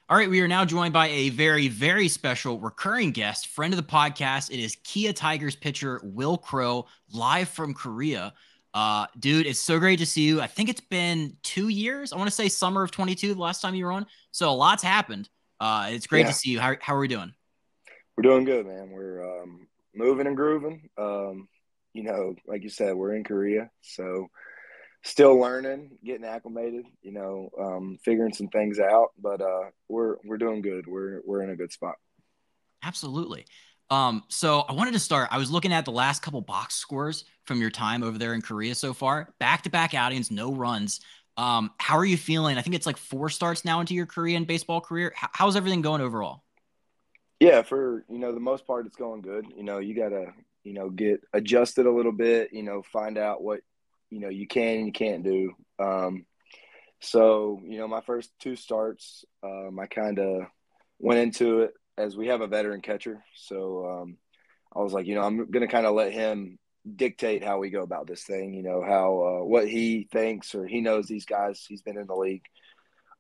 All right, we are now joined by a very, very special recurring guest, friend of the podcast. It is Kia Tigers pitcher Wil Crowe, live from Korea. Dude, it's so great to see you. I think it's been 2 years. I want to say summer of 22, the last time you were on. So a lot's happened. It's great to Yeah, see you. How are we doing? we're doing good, man. We're moving and grooving. Like you said, we're in Korea, so still learning, getting acclimated. Figuring some things out, but we're doing good. We're in a good spot. Absolutely. So I wanted to start. I was looking at the last couple box scores from your time over there in Korea so far. Back-to-back outings, no runs. How are you feeling? I think it's like four starts now into your Korean baseball career. How's everything going overall? Yeah, for the most part, it's going good. You gotta get adjusted a little bit. Find out what you can and you can't do. My first two starts, I kind of went into it as we have a veteran catcher. I was like, I'm going to kind of let him dictate how we go about this thing, how what he thinks or he knows these guys. He's been in the league.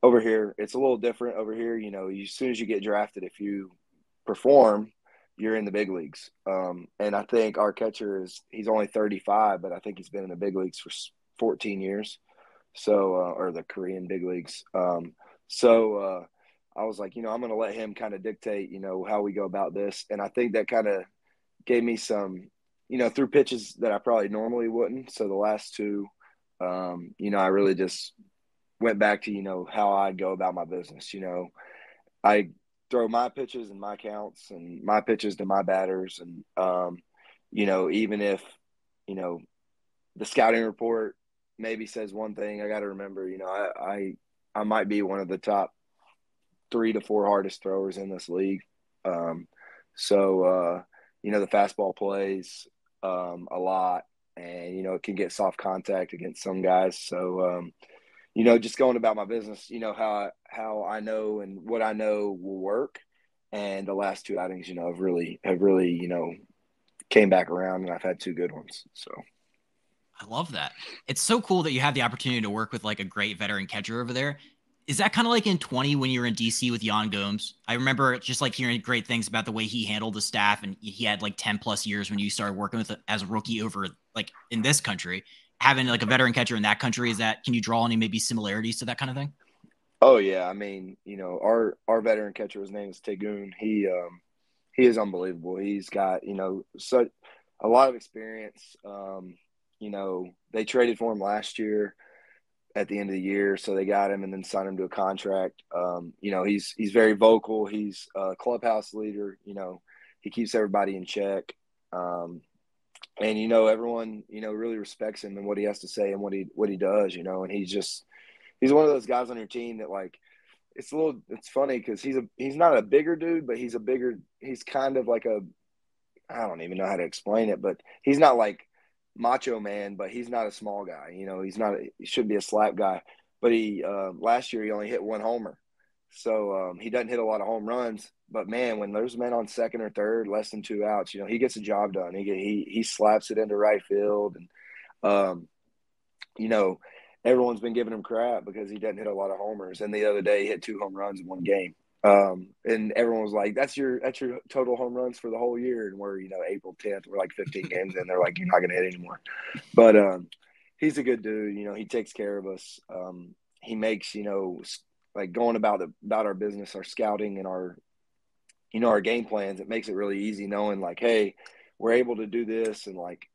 Over here, it's a little different over here. As soon as you get drafted, if you perform, you're in the big leagues. And I think our catcher he's only 35, but I think he's been in the big leagues for 14 years or the Korean big leagues. I was like, I'm going to let him kind of dictate, how we go about this. And I think that kind of gave me some, through pitches that I probably normally wouldn't. So the last two, I really just went back to, how I go about my business. I throw my pitches and my counts and my pitches to my batters. And, even if, you know, the scouting report maybe says one thing, I got to remember, I might be one of the top 3 to 4 hardest throwers in this league. Um, so the fastball plays a lot, and it can get soft contact against some guys. Just going about my business, how I know and what I know will work. And the last two outings, have really came back around, and I've had two good ones. So. I love that. It's so cool that you have the opportunity to work with like a great veteran catcher over there. Is that kind of like in 20 when you were in DC with Jan Gomes? I remember just like hearing great things about the way he handled the staff, and he had like 10 plus years when you started working with it as a rookie over like in this country. Having like a veteran catcher in that country, can you draw any maybe similarities to that kind of thing? Oh yeah, I mean, our veteran catcher, his name is Tegun. He is unbelievable. He's got such a lot of experience. They traded for him last year at the end of the year, so they got him and then signed him to a contract. He's very vocal. He's a clubhouse leader. He keeps everybody in check. And everyone really respects him and what he has to say and what he does. And he's one of those guys on your team that like it's funny because he's not a bigger dude, but he's kind of like a I don't even know how to explain it, but he's not like macho man, but he's not a small guy. He should be a slap guy, but he last year he only hit one homer, so he doesn't hit a lot of home runs. But man, when there's men on second or third, less than 2 outs, he gets the job done. He slaps it into right field, and um, you know, everyone's been giving him crap because he doesn't hit a lot of homers. And the other day, he hit 2 home runs in one game. And everyone was like, "That's your total home runs for the whole year." And we're April 10th, we're like 15 games in. They're like, "You're not going to hit anymore." But he's a good dude. He takes care of us. He makes like going about our business, our scouting, and our game plans. It makes it really easy knowing like, hey, we're able to do this, and like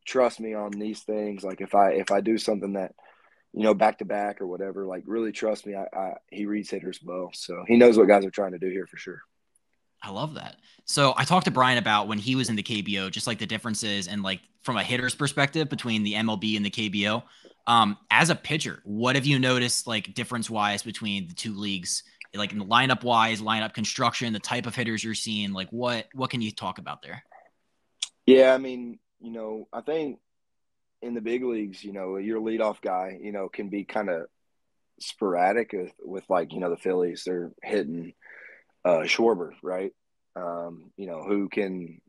trust me on these things. Like if I do something that back to back or whatever, like really trust me. He reads hitters well, so he knows what guys are trying to do here for sure. I love that. So I talked to Brian about when he was in the KBO, just like the differences and like from a hitter's perspective between the MLB and the KBO. As a pitcher, what have you noticed like difference wise between the two leagues? Like in the lineup wise, lineup construction, the type of hitters you're seeing, like what can you talk about there? Yeah, I mean, I think in the big leagues, your leadoff guy, can be kind of sporadic with like the Phillies. They're hitting Schwarber, right? Who can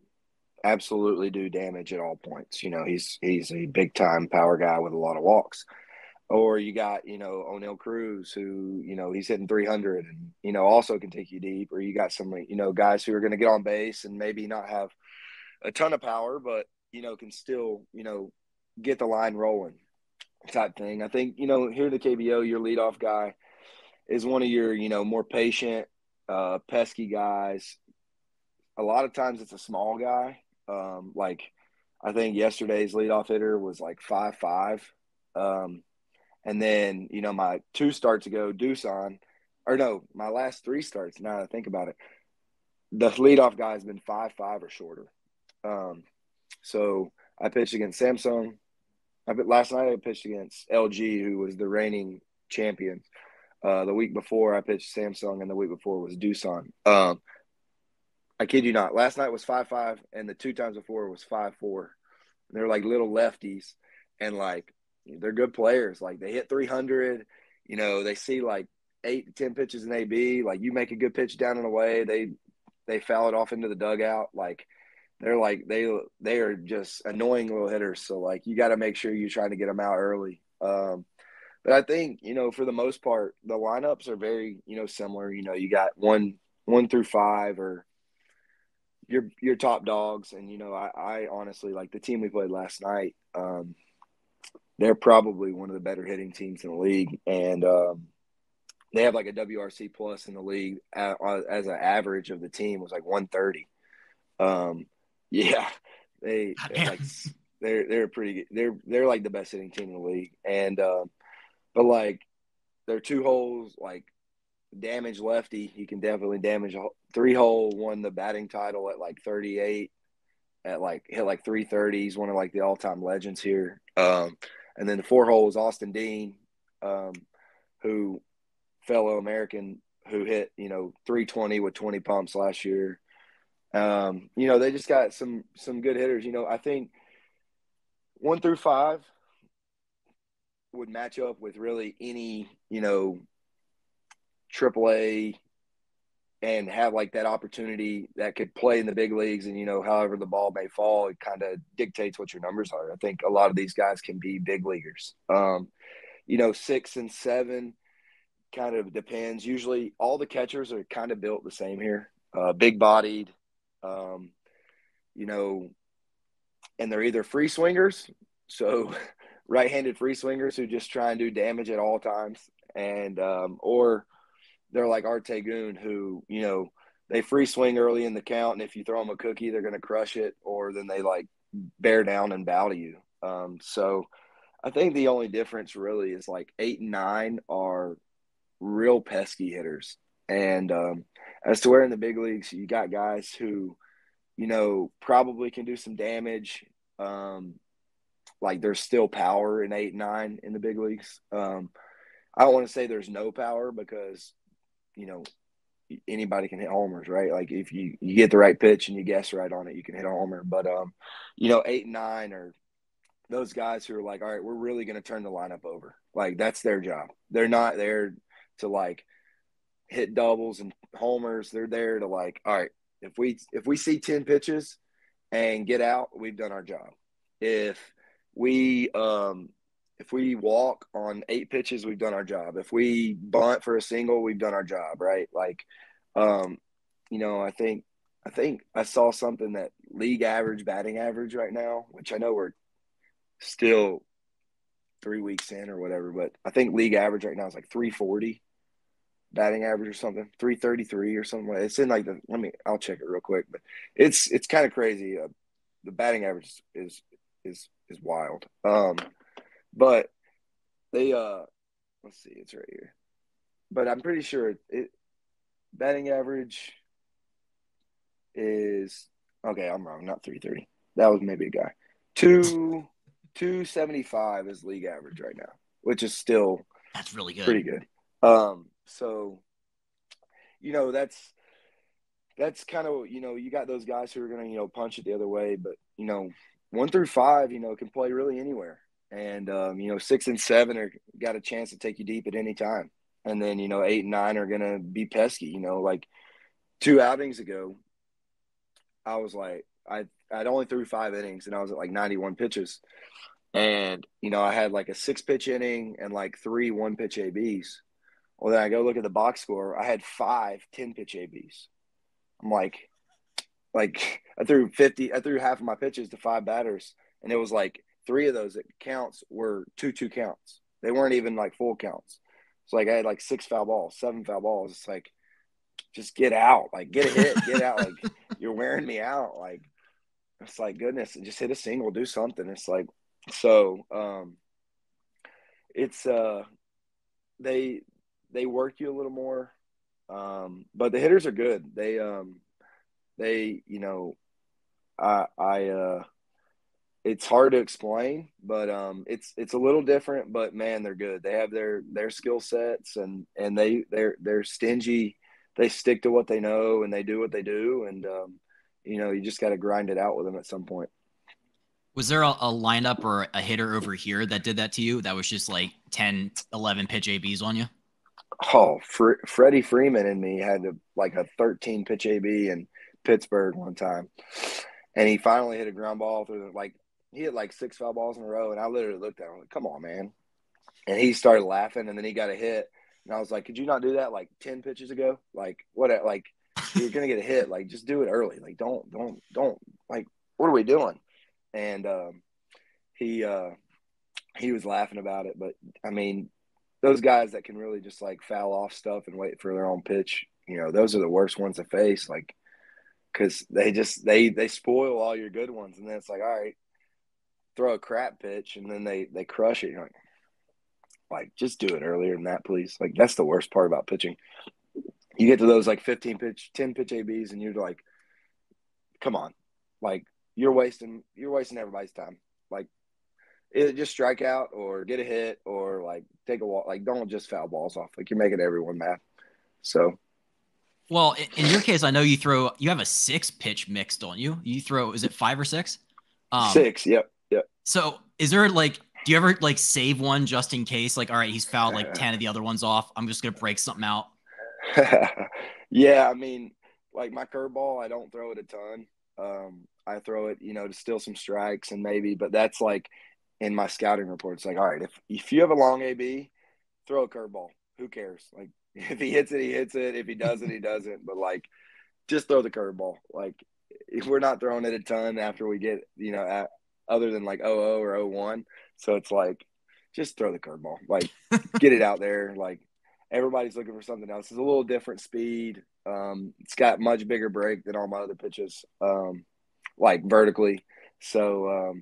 absolutely do damage at all points. He's a big time power guy with a lot of walks. Or you got, O'Neal Cruz, who, he's hitting 300 and, also can take you deep. Or you got some, guys who are going to get on base and maybe not have a ton of power, but, can still, get the line rolling type thing. I think, here at the KBO, your leadoff guy is one of your, more patient, pesky guys. A lot of times it's a small guy. Like I think yesterday's leadoff hitter was like 5'5". And then, my 2 starts ago, Doosan, or no, my last 3 starts, now that I think about it, the leadoff guy has been 5'5" or shorter. So I pitched against Samsung. Last night I pitched against LG, who was the reigning champions. The week before I pitched Samsung, and the week before was Doosan. I kid you not. Last night was 5'5", and the 2 times before was 5'4". They're like little lefties, and like they're good players. Like they hit 300. They see like 8 to 10 pitches in AB. Like you make a good pitch down and away, they foul it off into the dugout. Like they are just annoying little hitters. So like you got to make sure you're trying to get them out early. But I think for the most part the lineups are very similar. You got 1 through 5 or your top dogs, and I honestly like the team we played last night. They're probably one of the better hitting teams in the league, and they have like a WRC plus in the league as an average of the team was like 130. Yeah, they like they're pretty good. They're like the best hitting team in the league, and but like their 2 holes like damage lefty. He can definitely damage a 3-hole. Won the batting title at like 38. At like hit like 330. He's one of like the all-time legends here. And then the 4-hole is Austin Dean, who fellow American who hit 320 with 20 pumps last year. They just got some good hitters. I think 1 through 5 would match up with really any AAA and have like that opportunity that could play in the big leagues. And, however the ball may fall, it kind of dictates what your numbers are. I think a lot of these guys can be big leaguers. 6 and 7 kind of depends. Usually all the catchers are kind of built the same here, big bodied, and they're either free swingers. So right-handed free swingers who just try and do damage at all times. And, or they're like Arte Goon, who, they free swing early in the count, and if you throw them a cookie, they're going to crush it, or then they like bear down and bow to you. So I think the only difference really is like 8 and 9 are real pesky hitters. And as to where in the big leagues, you got guys who, probably can do some damage. Like there's still power in 8 and 9 in the big leagues. I don't want to say there's no power because, anybody can hit homers, right? Like if you get the right pitch and you guess right on it, you can hit a homer. But 8 and 9 are those guys who are like, all right, we're really going to turn the lineup over. Like that's their job. They're not there to like hit doubles and homers. They're there to like, all right, if we see 10 pitches and get out, we've done our job. If we walk on 8 pitches, we've done our job. If we bunt for a single, we've done our job, right? Like, I think I saw something that league average batting average right now, which I know we're still 3 weeks in or whatever, but I think league average right now is like 340 batting average or something, 333 or something. It's in like I'll check it real quick, but it's kind of crazy. The batting average is wild. But they let's see, it's right here. But I'm pretty sure batting average is okay. I'm wrong, not 330. That was maybe a guy. 275 is league average right now, which is still that's really good. Pretty good. So that's kind of you got those guys who are gonna punch it the other way, but 1 through 5 can play really anywhere. And 6 and 7 are got a chance to take you deep at any time. And then 8 and 9 are gonna be pesky. Like 2 outings ago, I was like I'd only threw 5 innings and I was at like 91 pitches. And, I had like a 6 pitch inning and like three 1 pitch ABs. Well, then I go look at the box score. I had 5 10 pitch ABs. I'm like I threw half of my pitches to 5 batters, and it was like three of those counts were 2-2 counts. They weren't even like full counts. It's like I had like 6 foul balls, 7 foul balls. It's like, just get out, like get a hit, get out. Like, you're wearing me out. Like, it's like, goodness, just hit a single, do something. It's like, so it's they they work you a little more, but the hitters are good. They I it's hard to explain, but it's a little different. But man, they're good. They have their skill sets, and they're stingy. They stick to what they know, and they do what they do, and you just got to grind it out with them at some point. Was there a lineup or a hitter over here that did that to you? That was just like 10, 11 pitch ABs on you? Oh, Freddie Freeman and me had like a 13 pitch AB in Pittsburgh one time, and he finally hit a ground ball through like he hit like 6 foul balls in a row, and I literally looked at him like, "Come on, man!" And he started laughing, and then he got a hit, and I was like, "Could you not do that like 10 pitches ago? Like what? Like you're gonna get a hit. Like just do it early. Like don't like what are we doing?" And he he was laughing about it, but I mean, those guys that can really just like foul off stuff and wait for their own pitch, those are the worst ones to face. Like, because they spoil all your good ones, and then it's like, all right, throw a crap pitch, and then they crush it. You're like, just do it earlier than that, please. Like, that's the worst part about pitching. You get to those like 15 pitch, 10 pitch ABs, and you're like, come on, like you're wasting everybody's time. Like, either just strike out or get a hit or like take a walk. Like, don't just foul balls off. Like, you're making everyone mad. So, Well, in your case, I know you have a 6 pitch mix, don't you? You throw, is it 5 or 6? Um, 6. Yep. Yep. so is there like, do you ever like save one just in case? Like, all right, he's fouled like 10 of the other ones off. I'm just gonna break something out. Yeah, I mean, like my curveball, I don't throw it a ton. I throw it, to steal some strikes and maybe, but that's like in my scouting report. It's like, all right, if you have a long AB, throw a curveball. Who cares? Like, if he hits it, he hits it. If he doesn't, he doesn't. But like, just throw the curveball. Like, if we're not throwing it a ton after we get, other than like 0-0 or 0-1. So it's like, just throw the curveball. Like, get it out there. Like, everybody's looking for something else. It's a little different speed. It's got much bigger break than all my other pitches, like vertically. So,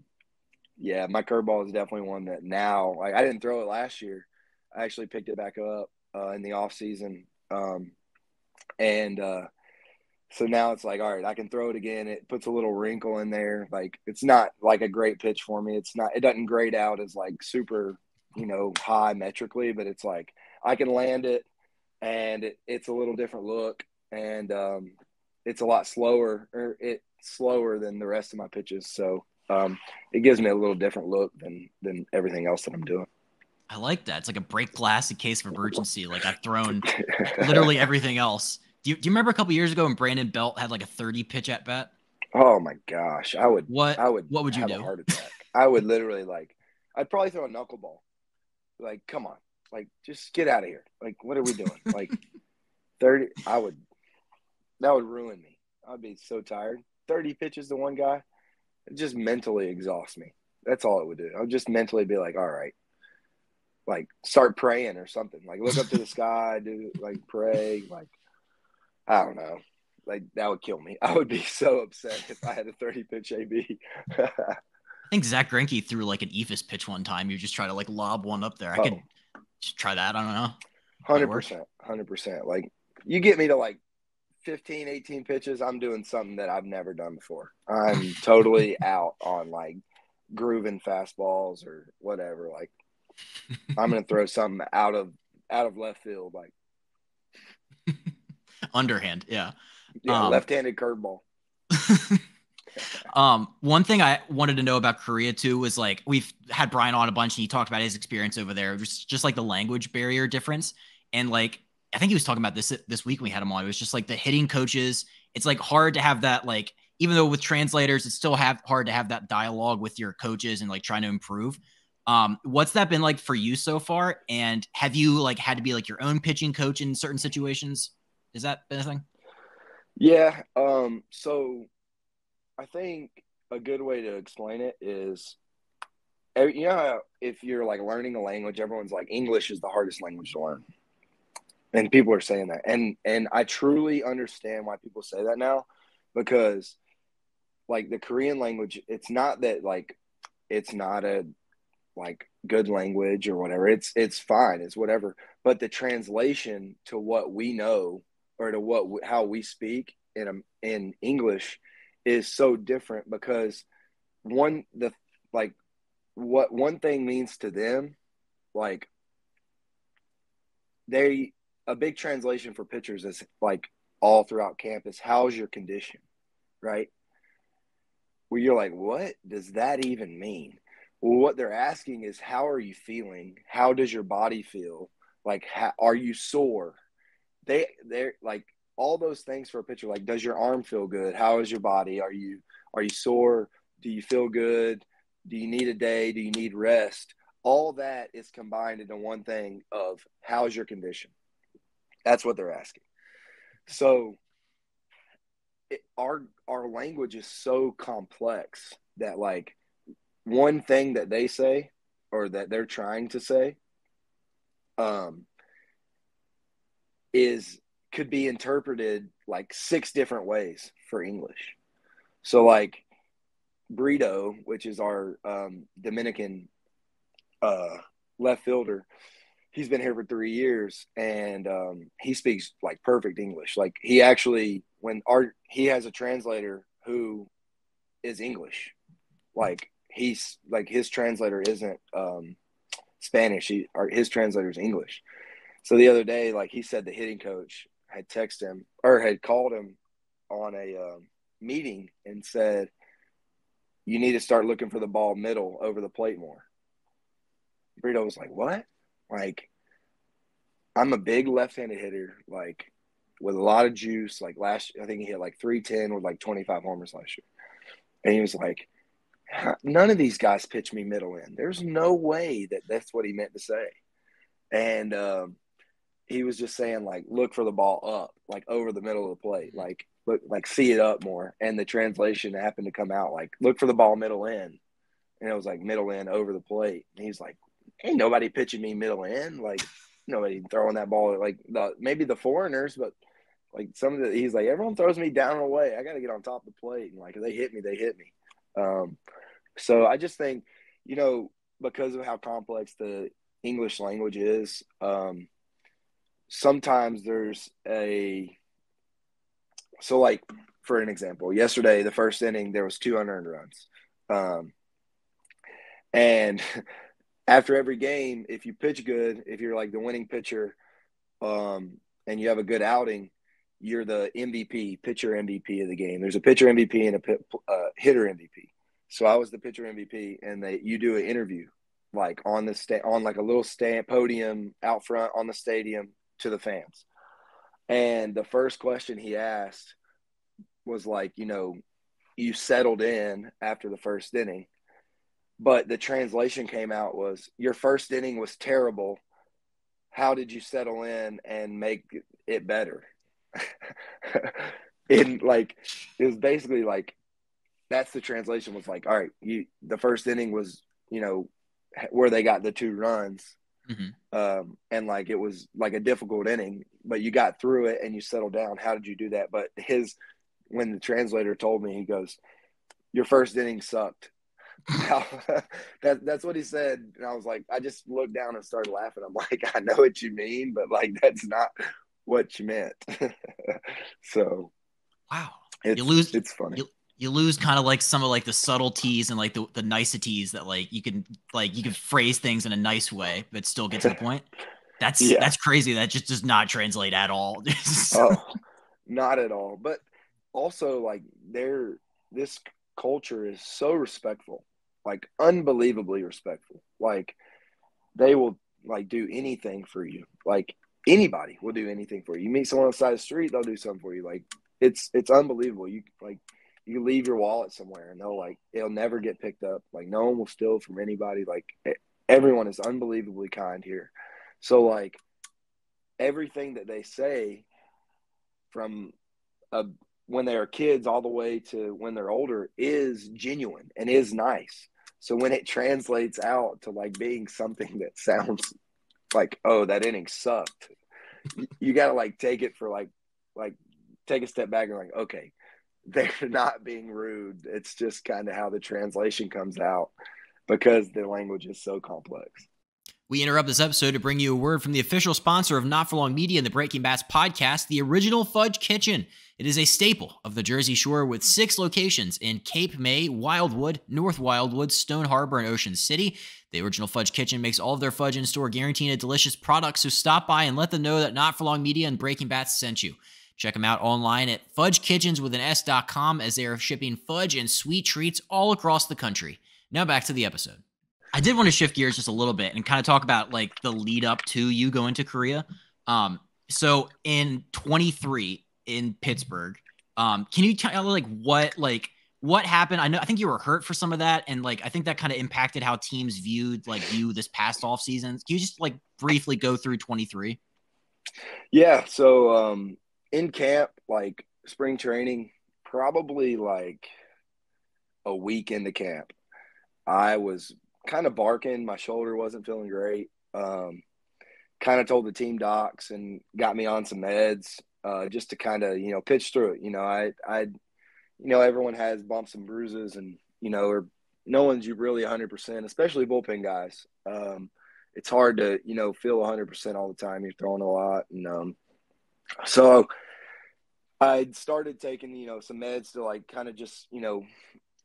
yeah, my curveball is definitely one that now, like, I didn't throw it last year. I actually picked it back up in the off season. And so now it's like, all right, I can throw it again. It puts a little wrinkle in there. Like, it's not like a great pitch for me. It doesn't grade out as like super, high metrically, but it's like I can land it, and it's a little different look, and it's a lot slower, or it's slower than the rest of my pitches. So it gives me a little different look than everything else that I'm doing. I like that. It's like a break glass in case of emergency. Like I've thrown literally everything else. Do you remember a couple years ago when Brandon Belt had like a 30 pitch at bat? Oh my gosh, I would What I would what would you have a do? heart attack. I would literally like I'd probably throw a knuckleball. Like, come on, like just get out of here. Like, what are we doing? Like 30, that would ruin me. I'd be so tired. 30 pitches to one guy, it just mentally exhausts me. That's all it would do. I would just mentally be like, all right, like start praying or something. Like, look up to the sky, do like pray. Like, I don't know. Like, that would kill me. I would be so upset if I had a 30 pitch AB. I think Zach Greinke threw like an Ephus pitch one time. You just try to like lob one up there. I could Oh, just try that. I don't know. Might work. 100%. 100%. Like, you get me to like 15, 18 pitches, I'm doing something that I've never done before. I'm totally out on like grooving fastballs or whatever. Like, I'm going to throw something out of left field. Like, Underhand, yeah. yeah, Um, left-handed curveball. one thing I wanted to know about Korea too was like we've had Brian on a bunch and he talked about his experience over there, just like the language barrier difference. And like I think he was talking about this week when we had him on. It was just like the hitting coaches. It's like hard to have that like even though with translators, it's still hard to have that dialogue with your coaches and like trying to improve. What's that been like for you so far? And have you like had to be like your own pitching coach in certain situations? Is that been a thing? Yeah. So I think a good way to explain it is, you know, how if you're like learning a language, everyone's like English is the hardest language to learn, and people are saying that, and I truly understand why people say that now, because like the Korean language, it's not that like it's not a like good language or whatever. It's fine, it's whatever. But the translation to what we know or to what how we speak in English is so different, because one the like what one thing means to them, like they a big translation for pitchers is like all throughout campus, how's your condition, right? Where you're like, what does that even mean? Well, what they're asking is, how are you feeling? How does your body feel? Like, are you sore? They're like all those things for a pitcher. Like, does your arm feel good? How is your body? Are you sore? Do you feel good? Do you need a day? Do you need rest? All that is combined into one thing of how's your condition? That's what they're asking. So our language is so complex that like one thing that they say or that they're trying to say um, is could be interpreted like 6 different ways for English. So like Brito, which is our Dominican left fielder, he's been here for 3 years, and he speaks like perfect English. Like he actually, he has a translator who is English. Like he's like his translator isn't Spanish. His translator is English. So the other day, like he said, the hitting coach had texted him or had called him on a meeting and said, "You need to start looking for the ball middle over the plate more." Brito was like, "What?" Like, I'm a big left-handed hitter, like with a lot of juice. Like I think he hit like 310 with like 25 homers last year. And he was like, none of these guys pitch me middle in. There's no way that that's what he meant to say. And he was just saying like, look for the ball up, like over the middle of the plate, like look, like see it up more. And the translation happened to come out like, look for the ball middle in, and it was like middle in over the plate. And he's like, ain't nobody pitching me middle in, like nobody throwing that ball, like maybe the foreigners, but like he's like, everyone throws me down and away. I got to get on top of the plate, and like if they hit me, they hit me. So I just think, because of how complex the English language is, sometimes so like for an example, yesterday, the first inning, there was 2 unearned runs. And after every game, if you pitch good, if you're like the winning pitcher, and you have a good outing, you're the MVP, pitcher MVP of the game. There's a pitcher MVP and a hitter MVP. So I was the pitcher MVP, and you do an interview like on like a little podium out front on the stadium to the fans. And the first question he asked was like, you settled in after the first inning, but the translation came out was, your first inning was terrible. How did you settle in and make it better? And like, it was basically like, that's the translation was like, all right, the first inning was, where they got the 2 runs. Mm-hmm. And like, it was like a difficult inning, but you got through it and you settled down. How did you do that? But when the translator told me, he goes, your first inning sucked. That's what he said. And I was like, I just looked down and started laughing. I'm like, I know what you mean, but like, that's not what you meant. So wow, it's funny. You lose kind of like some of like the subtleties and like the niceties that like you can phrase things in a nice way but still get to the point. That's crazy. That just does not translate at all. Oh, not at all. But also like this culture is so respectful, like unbelievably respectful. Like they will like do anything for you. Like anybody will do anything for you. You meet someone on the side of the street, they'll do something for you. Like it's unbelievable. You like you leave your wallet somewhere and it'll never get picked up. Like no one will steal from anybody. Like everyone is unbelievably kind here. So like everything that they say from when they are kids all the way to when they're older is genuine and is nice. So when it translates out to like being something that sounds like, oh, that inning sucked, you got to like take it for like take a step back and like, okay, they're not being rude. It's just kind of how the translation comes out because the language is so complex. We interrupt this episode to bring you a word from the official sponsor of Not For Long Media and the Breaking Bats podcast, the original Fudge Kitchen. It is a staple of the Jersey Shore with 6 locations in Cape May, Wildwood, North Wildwood, Stone Harbor, and Ocean City. The original Fudge Kitchen makes all of their fudge in-store guaranteed a delicious product, so stop by and let them know that Not For Long Media and Breaking Bats sent you. Check them out online at fudgekitchens.com as they are shipping fudge and sweet treats all across the country. Now back to the episode. I did want to shift gears just a little bit and kind of talk about like the lead up to you going to Korea. So in 23 in Pittsburgh, can you tell what happened? I think you were hurt for some of that, and like I think that kind of impacted how teams viewed like you this past off season. Can you just like briefly go through 23? Yeah. So in camp, like spring training, probably like a week into camp, I was kind of barking. My shoulder wasn't feeling great. Kind of told the team docs and got me on some meds just to kind of, pitch through it. Everyone has bumps and bruises and, or no one's really 100%, especially bullpen guys. It's hard to, feel 100% all the time. You're throwing a lot. And so I started taking, some meds to like kind of just,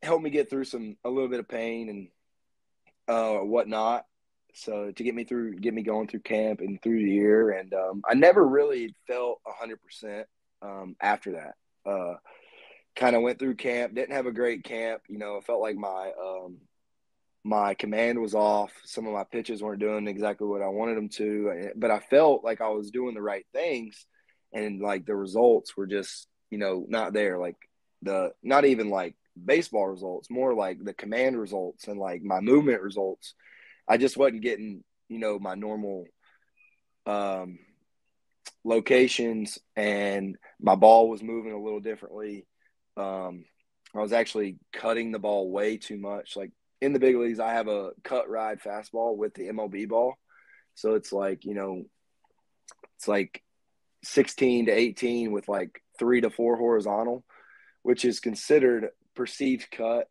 help me get through a little bit of pain and whatnot. So to get me going through camp and through the year. And I never really felt 100% after that. Kind of went through camp, didn't have a great camp. I felt like my command was off. Some of my pitches weren't doing exactly what I wanted them to, but I felt like I was doing the right things. And like the results were just, not there. Like not even like baseball results, more like the command results and like my movement results. I just wasn't getting, my normal locations, and my ball was moving a little differently. I was actually cutting the ball way too much. Like in the big leagues, I have a cut ride fastball with the MLB ball. So it's like, it's like 16 to 18 with like 3 to 4 horizontal, which is considered perceived cut,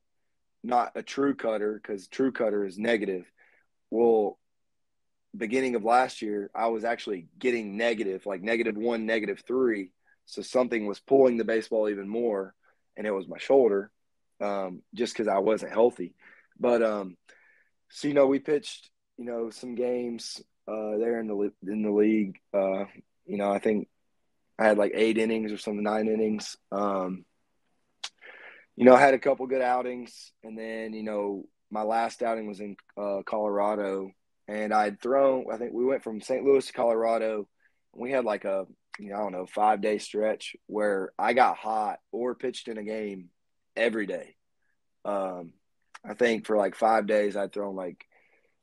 not a true cutter, because true cutter is negative. Well, beginning of last year, I was actually getting negative, like -1, -3. So something was pulling the baseball even more, and it was my shoulder, just because I wasn't healthy. But so we pitched, some games there in the league. I think I had like 8 innings or something, 9 innings. I had a couple good outings, and then my last outing was in Colorado, and I think we went from St. Louis to Colorado, and we had like a 5-day stretch where I got hot or pitched in a game every day. I think for like 5 days I'd thrown like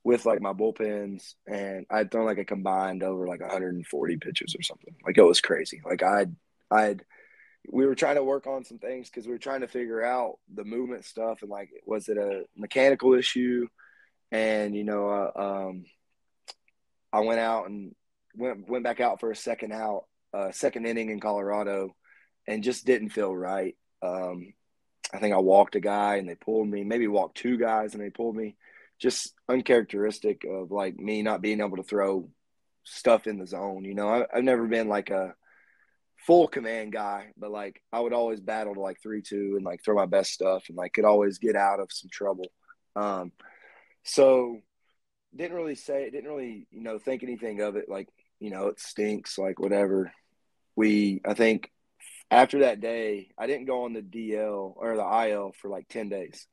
with like my bullpens, and I'd thrown like a combined over like 140 pitches or something. Like it was crazy. Like we were trying to work on some things because we were trying to figure out the movement stuff and like, was it a mechanical issue? And, I went out and went back out for a second inning in Colorado, and just didn't feel right. I think I walked a guy and they pulled me, maybe walked 2 guys and they pulled me. Just uncharacteristic of like me not being able to throw stuff in the zone. I've never been like a full command guy, but like I would always battle to like 3-2 and like throw my best stuff and like could always get out of some trouble. So didn't really think anything of it. Like, it stinks, like whatever. I think after that day, I didn't go on the DL or the IL for like 10 days.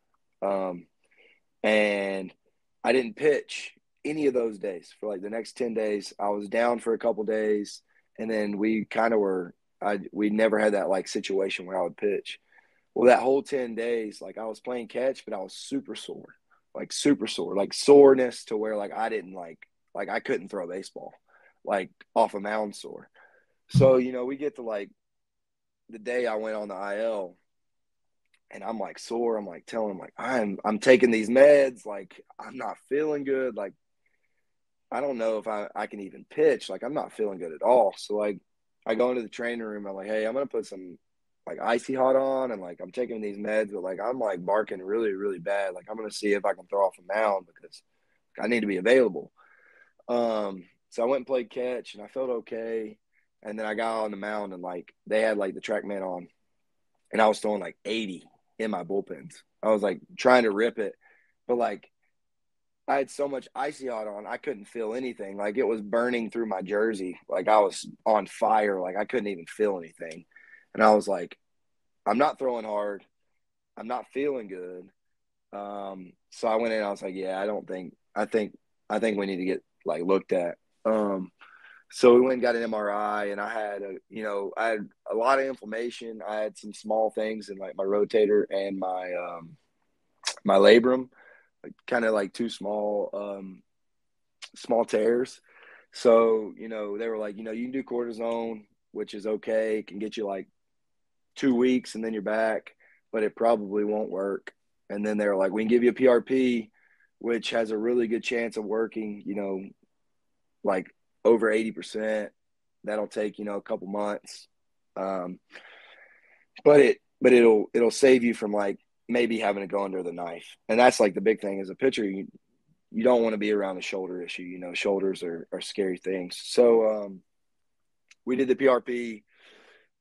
And I didn't pitch any of those days for like the next 10 days. I was down for a couple days, and then we kind of we never had that like situation where I would pitch. Well, that whole 10 days, like I was playing catch, but I was super sore, like soreness to where like I didn't like I couldn't throw baseball, like off a mound sore. So, we get to like the day I went on the IL and I'm like sore. I'm like telling him like I'm taking these meds, like I'm not feeling good. Like I don't know if I can even pitch. Like I'm not feeling good at all. So like I go into the training room. I'm like, hey, I'm gonna put some like icy hot on, and like I'm taking these meds, but like I'm like barking really really bad. Like I'm gonna see if I can throw off a mound because I need to be available. So I went and played catch, and I felt okay. And then I got on the mound, and like they had like the TrackMan on, and I was throwing like 80 in my bullpens. I was like trying to rip it, but like I had so much icy hot on, I couldn't feel anything. Like it was burning through my jersey. Like I was on fire. Like I couldn't even feel anything. And I was like, I'm not throwing hard. I'm not feeling good. So I went in. I was like, yeah, I think we need to get like looked at. Um, so we went and got an MRI, and I had a lot of inflammation. I had some small things in like my rotator and my labrum, kind of like two small tears. So, they were like, you can do cortisone, which is okay. It can get you like 2 weeks and then you're back, but it probably won't work. And then they were like, we can give you a PRP, which has a really good chance of working, like over 80%. That'll take, a couple months. Um, but it'll save you from like maybe having to go under the knife. And that's like the big thing as a pitcher. You don't want to be around a shoulder issue. Shoulders are scary things. So we did the PRP,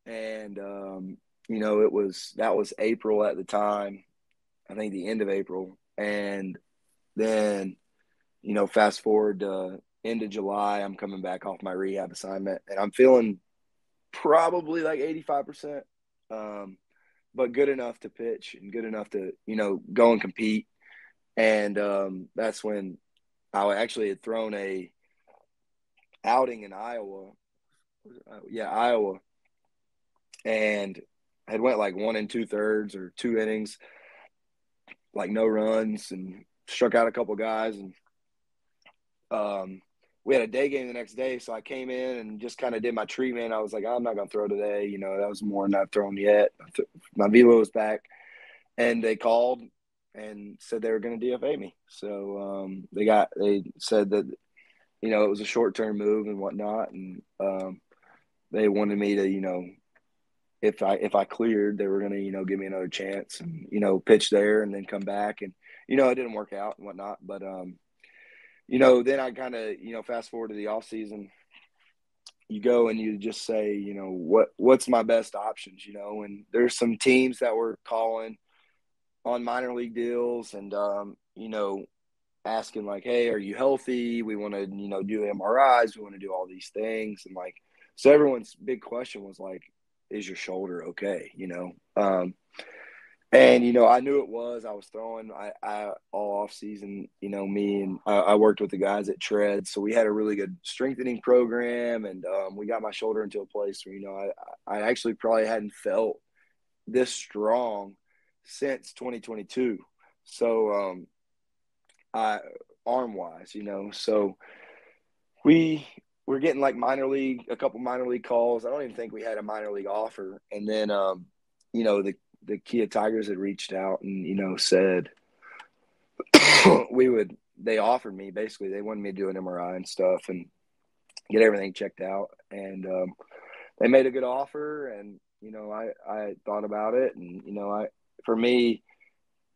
and that was April at the time. I think the end of April, and then fast forward to end of July, I'm coming back off my rehab assignment, and I'm feeling probably like 85%, but good enough to pitch and good enough to go and compete. And that's when I actually had thrown a outing in Iowa. Yeah, Iowa, and had went like 1 2/3 or 2 innings, like no runs, and struck out a couple guys. And we had a day game the next day, so I came in and just kind of did my treatment. I was like, I'm not gonna throw today. That was more than I've thrown yet. My velo was back, and they called and said they were going to DFA me. So they said that it was a short term move and whatnot, and they wanted me to if I cleared, they were going to give me another chance and pitch there and then come back. And it didn't work out and whatnot, but then I kind of fast forward to the off season. You go and you just say, what's my best options, and there's some teams that were calling on minor league deals, and asking like, hey, are you healthy? We want to do MRIs, we want to do all these things. And like, so everyone's big question was like, is your shoulder okay? And I knew it was. I was throwing I all off season. Me and I worked with the guys at Tread, so we had a really good strengthening program, and we got my shoulder into a place where I actually probably hadn't felt this strong since 2022. So I arm wise, so we were getting like a couple minor league calls. I don't even think we had a minor league offer. And then the Kia Tigers had reached out and said they offered me, basically they wanted me to do an MRI and stuff and get everything checked out. And they made a good offer, and I thought about it, and for me,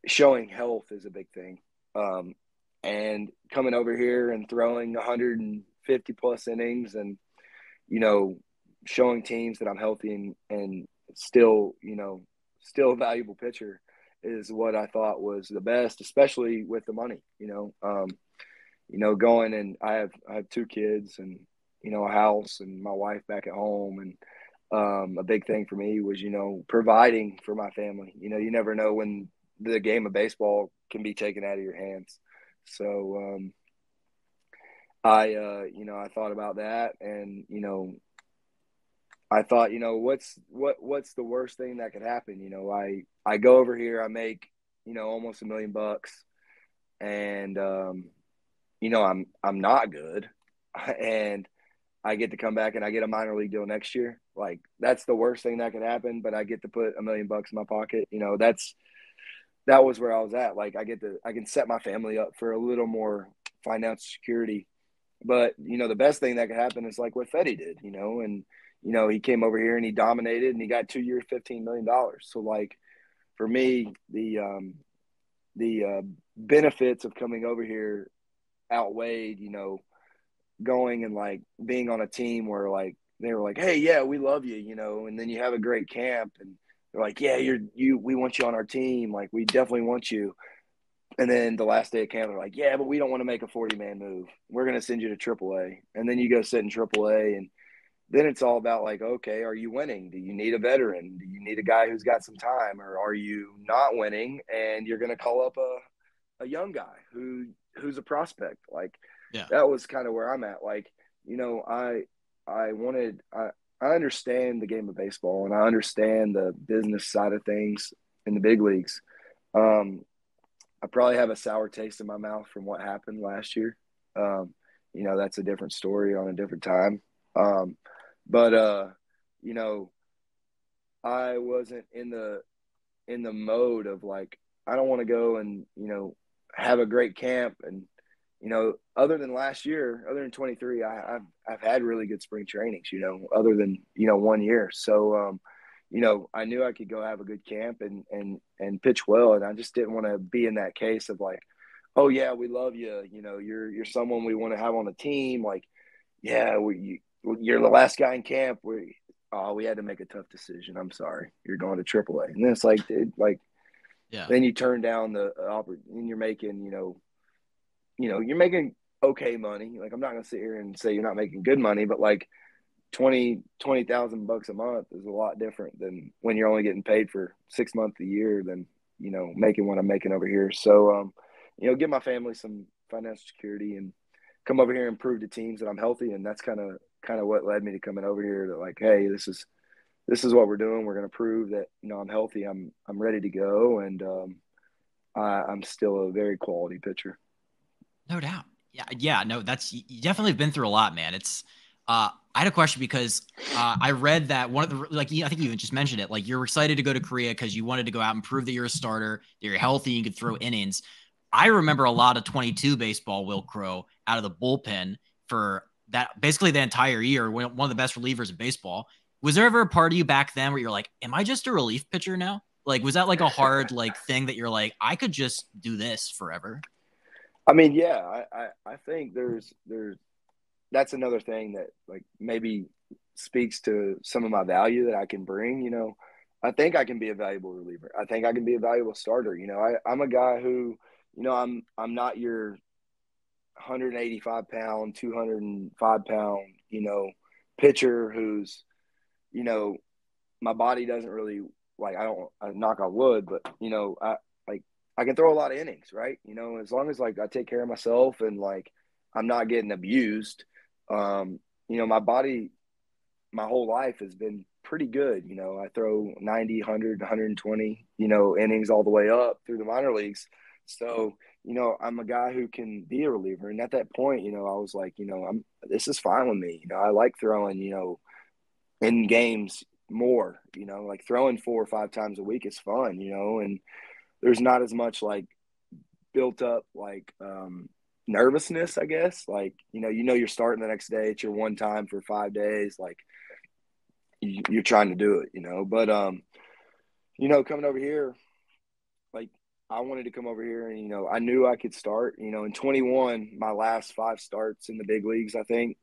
showing health is a big thing. And coming over here and throwing 150 plus innings, and showing teams that I'm healthy and still still a valuable pitcher is what I thought was the best, especially with the money. Going, and I have 2 kids, and a house, and my wife back at home. And a big thing for me was providing for my family. You never know when the game of baseball can be taken out of your hands. So I thought about that, and I thought, what's the worst thing that could happen? I go over here, I make, almost $1 million, and I'm not good, and I get to come back and I get a minor league deal next year. Like that's the worst thing that could happen, but I get to put $1 million in my pocket. That was where I was at. Like I can set my family up for a little more financial security. But the best thing that could happen is like what Fetty did, and he came over here and he dominated and he got 2 years, $15 million. So like for me, the benefits of coming over here outweighed, going and like being on a team where like they were like, hey, yeah, we love you, and then you have a great camp and they're like, yeah, we want you on our team, like we definitely want you. And then the last day of camp, they're like, yeah, but we don't want to make a 40-man move. We're going to send you to AAA. And then you go sit in AAA. And then it's all about like, okay, are you winning? Do you need a veteran? Do you need a guy who's got some time? Or are you not winning and you're going to call up a young guy who's a prospect? Like Yeah. that was kind of where I'm at. Like, I understand the game of baseball and I understand the business side of things in the big leagues. I probably have a sour taste in my mouth from what happened last year. That's a different story on a different time. But you know, I wasn't in the mode of like I don't want to go and have a great camp and other than last year, other than 23, I've had really good spring trainings. Other than 1 year, so I knew I could go have a good camp and pitch well, and I just didn't want to be in that case of like, oh yeah, we love you, you're someone we want to have on the team, like yeah, you're the last guy in camp. We had to make a tough decision. I'm sorry, you're going to AAA, and then it's like, dude, like Yeah. then you turn down the offer, and you're making okay money. Like I'm not gonna sit here and say you're not making good money, but like 20,000 bucks a month is a lot different than when you're only getting paid for 6 months a year than making what I'm making over here. So give my family some financial security and come over here and prove to teams that I'm healthy, and that's kind of what led me to coming over here to like, hey, this is what we're doing. We're going to prove that I'm healthy. I'm ready to go, and I'm still a very quality pitcher. No doubt. Yeah, yeah, no, that's you definitely have been through a lot, man. It's I had a question because I read that one of the like I think you even just mentioned it. Like you're excited to go to Korea because you wanted to go out and prove that you're a starter, that you're healthy, you could throw innings. I remember a lot of 22 baseball, Wil Crowe out of the bullpen for that basically the entire year, one of the best relievers in baseball. Was there ever a part of you back then where you're like, am I just a relief pitcher now? Like, was that like a hard like thing that you're like, I could just do this forever? I mean, yeah, I think there's that's another thing that like maybe speaks to some of my value that I can bring. I think I can be a valuable reliever. I think I can be a valuable starter. I'm a guy who, I'm not your 185 pound, 205 pound, pitcher who's, you know, my body doesn't really like. I knock on wood, but I can throw a lot of innings, right? As long as like I take care of myself and like I'm not getting abused. My body, my whole life has been pretty good. I throw 90, 100, 120, innings all the way up through the minor leagues. So, I'm a guy who can be a reliever. And at that point, I was like, this is fine with me. I like throwing, in games more, like throwing 4 or 5 times a week is fun, and there's not as much like built up like nervousness, I guess. Like, you're starting the next day. It's your one time for 5 days. Like you're trying to do it, But coming over here, like I wanted to come over here and I knew I could start. In 21, my last 5 starts in the big leagues, I think.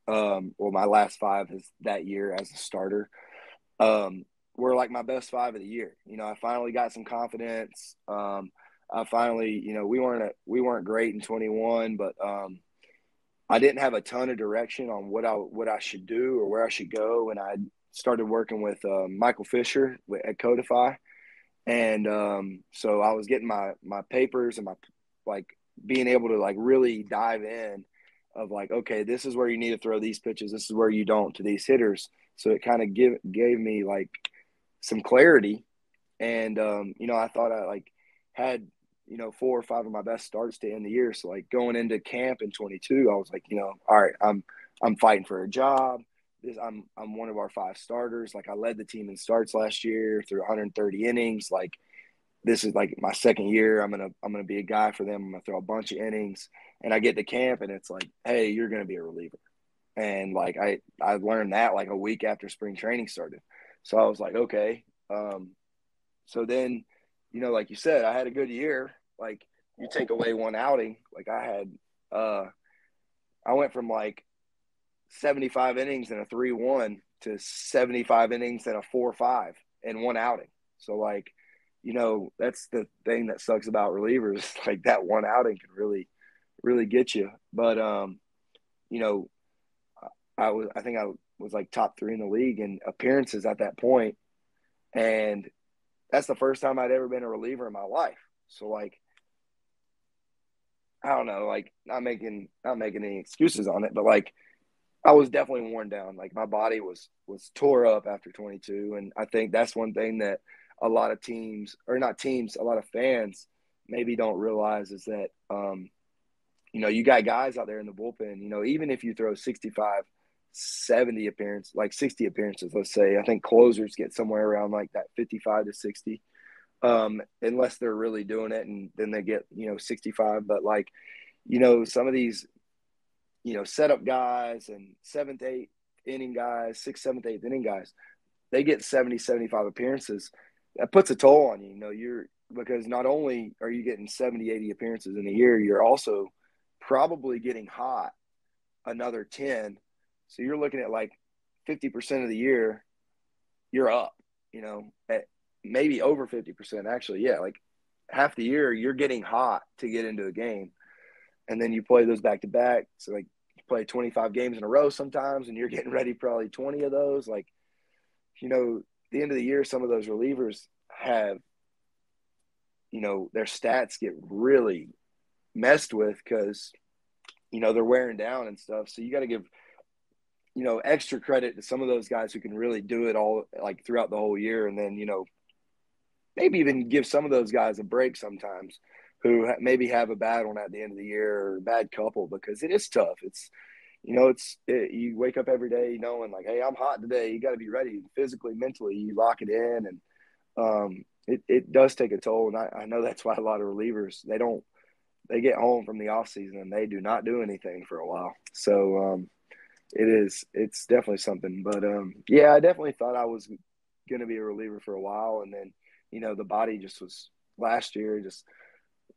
Well, my last 5 is that year as a starter. Were like my best 5 of the year. I finally got some confidence. I finally, we weren't great in 21, but I didn't have a ton of direction on what I should do or where I should go, and I started working with Michael Fisher at Codify, and so I was getting my papers and my like being able to like really dive in of like, okay, this is where you need to throw these pitches, this is where you don't to these hitters, So it kind of gave me like some clarity. And, I thought I like had, 4 or 5 of my best starts to end the year. So like going into camp in 22, I was like, all right, I'm fighting for a job. I'm one of our 5 starters. Like I led the team in starts last year through 130 innings. Like this is like my second year. I'm gonna be a guy for them. I'm gonna throw a bunch of innings. And I get to camp and it's like, hey, you're gonna be a reliever. And like I learned that like a week after spring training started. So I was like, okay. So then, like you said, I had a good year. Like you take away one outing, like I went from like 75 innings and a 3-1 to 75 innings and a 4-5 in one outing. So like, that's the thing that sucks about relievers. Like that one outing can really, really get you. But you know, I think I was like top 3 in the league in appearances at that point, and that's the first time I'd ever been a reliever in my life. So like, I don't know, like not making any excuses on it, but like I was definitely worn down. Like my body was tore up after 22, and I think that's one thing that a lot of teams, or not teams, a lot of fans maybe don't realize is that you got guys out there in the bullpen. Even if you throw 65, 70 appearances, like 60 appearances, let's say, I think closers get somewhere around like that 55 to 60, unless they're really doing it, and then they get 65. But like some of these setup guys and seventh, eighth inning guys, sixth, seventh, eighth inning guys, they get 70, 75 appearances. That puts a toll on you. Because not only are you getting 70, 80 appearances in a year, you're also probably getting hot another 10. So you're looking at like 50% of the year, you're up, at maybe over 50%. Actually, yeah, like half the year, you're getting hot to get into a game. And then you play those back to back. So like you play 25 games in a row sometimes, and you're getting ready probably 20 of those. Like, the end of the year, some of those relievers have, their stats get really messed with because, they're wearing down and stuff. So you got to give, extra credit to some of those guys who can really do it all like throughout the whole year. And then, maybe even give some of those guys a break sometimes who maybe have a bad one at the end of the year or a bad couple, because it is tough. You wake up every day knowing like, hey, I'm hot today. You got to be ready physically, mentally. You lock it in, and it does take a toll. And I know that's why a lot of relievers, they get home from the off season and they do not do anything for a while. So it's definitely something. But yeah, I definitely thought I was going to be a reliever for a while, and then the body just was last year just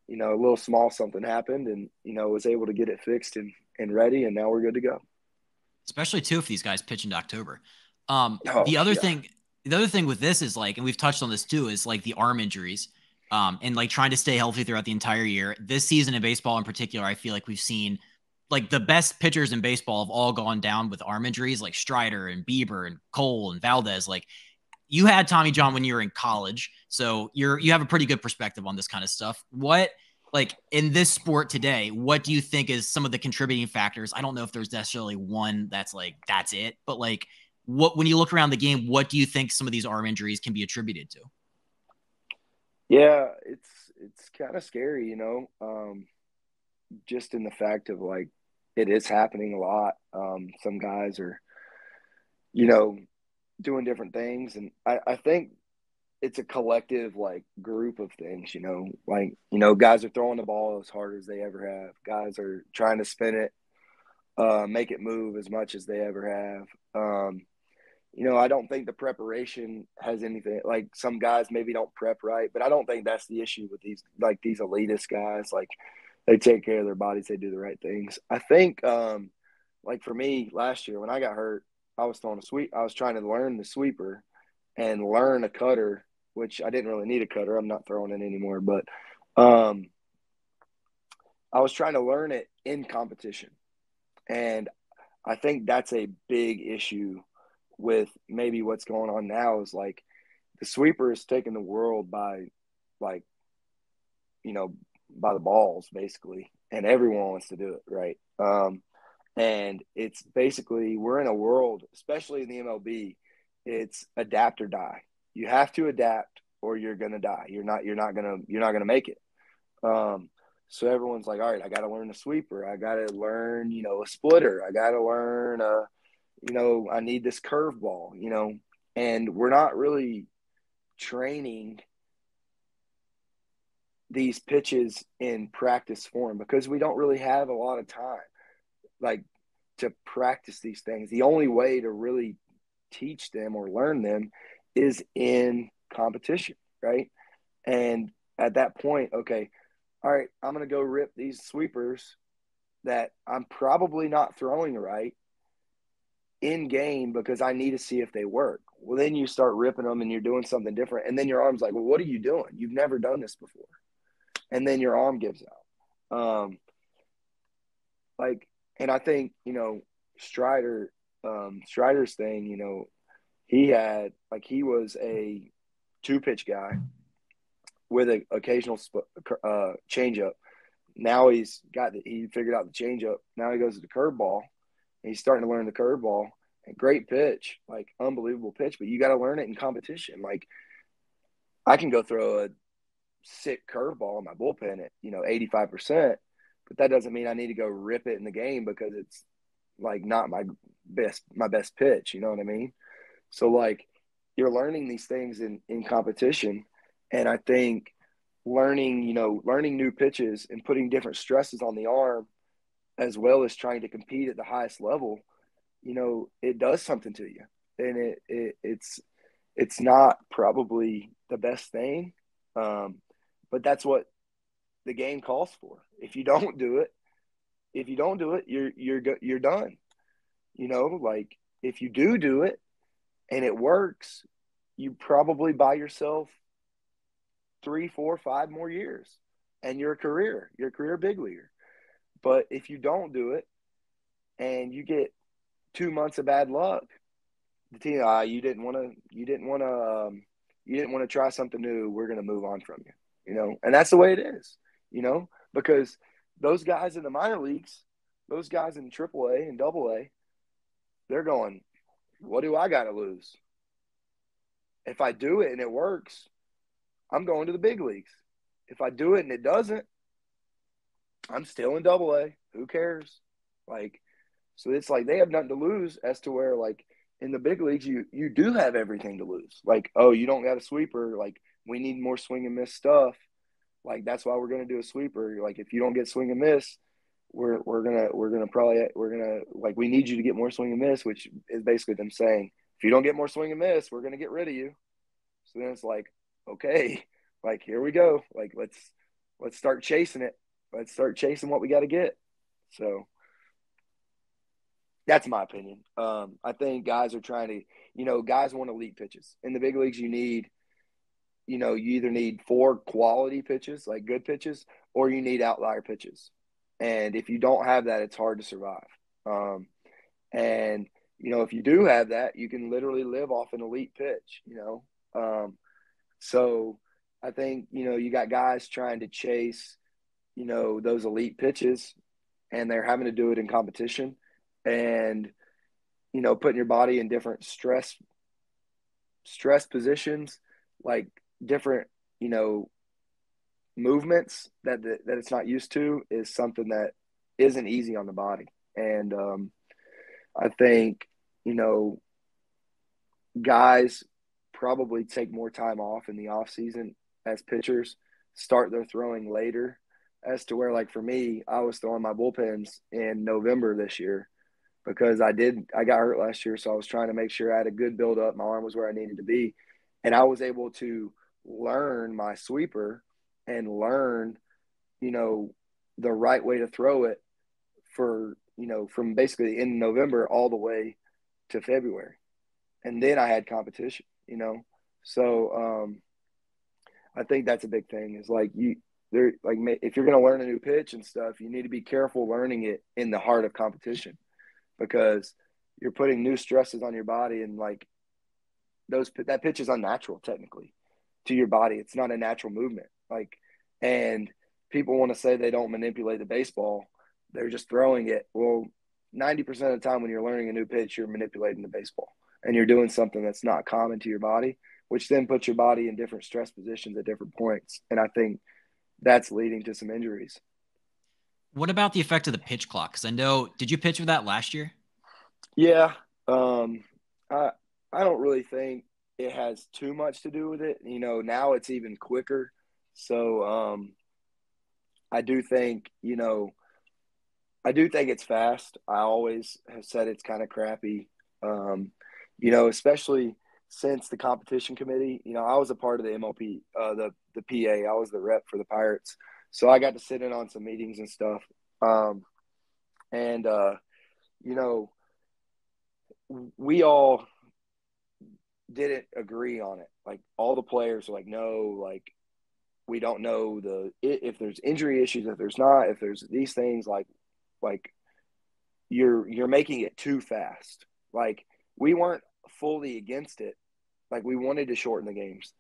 a little small something happened, and was able to get it fixed and ready, and now we're good to go. Especially too if these guys pitch into October. Oh yeah. The other thing with this is like, and we've touched on this too, is like the arm injuries, and like trying to stay healthy throughout the entire year. This season in baseball in particular, I feel like we've seen like the best pitchers in baseball have all gone down with arm injuries, like Strider and Bieber and Cole and Valdez. Like you had Tommy John when you were in college, so you have a pretty good perspective on this kind of stuff. What, like in this sport today, what do you think is some of the contributing factors? I don't know if there's necessarily one that's like that's it, but like what, when you look around the game, what do you think some of these arm injuries can be attributed to? Yeah, it's kind of scary, just in the fact of like it is happening a lot. Some guys are, you know, doing different things, and I think it's a collective like group of things, like guys are throwing the ball as hard as they ever have. Guys are trying to spin it, make it move as much as they ever have. I don't think the preparation has anything, like some guys maybe don't prep right, but I don't think that's the issue with these elitist guys. Like they take care of their bodies, they do the right things. I think, like for me last year when I got hurt, I was throwing a sweep. I was trying to learn the sweeper and learn a cutter, which I didn't really need a cutter. I'm not throwing it anymore, but um, I was trying to learn it in competition. And I think that's a big issue with maybe what's going on now is like the sweeper is taking the world by like, you know, by the balls basically. And everyone wants to do it. Right. And it's basically, we're in a world, especially in the MLB, it's adapt or die. You have to adapt or you're gonna die. You're not gonna make it. Um, so everyone's like, all right, I got to learn a sweeper. I got to learn, a splitter. I got to learn, I need this curveball, and we're not really training these pitches in practice form because we don't really have a lot of time, like, to practice these things. The only way to really teach them or learn them is in competition, right? And at that point, okay, all right, I'm going to go rip these sweepers that I'm probably not throwing right in game because I need to see if they work. Well, then you start ripping them and you're doing something different. And then your arm's like, well, what are you doing? You've never done this before. And then your arm gives out. Like, and I think, Strider, Strider's thing, he was a 2-pitch guy with an occasional changeup. Now he figured out the changeup. Now he goes to the curveball. And he's starting to learn the curveball. And great pitch, like unbelievable pitch, but you got to learn it in competition. Like, I can go throw a sick curveball in my bullpen at 85%, but that doesn't mean I need to go rip it in the game because it's like not my best pitch. You know what I mean? So, like, you're learning these things in competition, and I think learning new pitches and putting different stresses on the arm as well as trying to compete at the highest level, it does something to you. And it's not probably the best thing, but that's what the game calls for. If you don't do it, you're done. Like, if you do it and it works, you probably buy yourself 3, 4, 5 more years, and your career big leaguer. But if you don't do it and you get 2 months of bad luck, the team, you didn't want to try something new. We're going to move on from you, and that's the way it is, because those guys in the minor leagues, those guys in AAA and AA, they're going, what do I got to lose? If I do it and it works, I'm going to the big leagues. If I do it and it doesn't, I'm still in AA. Who cares? Like, so it's like they have nothing to lose, as to where, like, in the big leagues, you do have everything to lose. Like, oh, you don't got a sweeper. Like, we need more swing and miss stuff. Like, that's why we're going to do a sweeper. Like, if you don't get swing and miss, we need you to get more swing and miss, which is basically them saying, if you don't get more swing and miss, we're going to get rid of you. So then it's like, okay, like, here we go. Like, let's start chasing it. Let's start chasing what we got to get. So that's my opinion. I think guys are trying to, guys want elite pitches. In the big leagues, you either need 4 quality pitches, like good pitches, or you need outlier pitches. And if you don't have that, it's hard to survive. And, if you do have that, you can literally live off an elite pitch. So I think, you got guys trying to chase, those elite pitches, and they're having to do it in competition and, putting your body in different stress positions, like different, movements that it's not used to, is something that isn't easy on the body. And I think, guys probably take more time off in the off season as pitchers, start their throwing later, as to where, like, for me, I was throwing my bullpens in November this year because I got hurt last year. So I was trying to make sure I had a good build up. My arm was where I needed to be. And I was able to learn my sweeper and learn, the right way to throw it for, from basically in November all the way to February. And then I had competition. So I think that's a big thing, is like, if you're going to learn a new pitch and stuff, you need to be careful learning it in the heart of competition, because you're putting new stresses on your body, and, like, that pitch is unnatural technically to your body. It's not a natural movement. Like, and people want to say they don't manipulate the baseball, they're just throwing it. Well, 90% of the time when you're learning a new pitch, you're manipulating the baseball and you're doing something that's not common to your body, which then puts your body in different stress positions at different points. And I think that's leading to some injuries. What about the effect of the pitch clock? Because I know, did you pitch with that last year? Yeah. Um, I, I don't really think it has too much to do with it. You know, now it's even quicker. So I do think, I do think it's fast. I always have said it's kind of crappy. Um, especially since the competition committee. I was a part of the MLP, the PA. I was the rep for the Pirates, so I got to sit in on some meetings and stuff. And you know, we all didn't agree on it. Like all the players were like, no, like we don't know if there's injury issues, if there's not, if there's these things like you're making it too fast. Like we weren't fully against it. Like we wanted to shorten the games,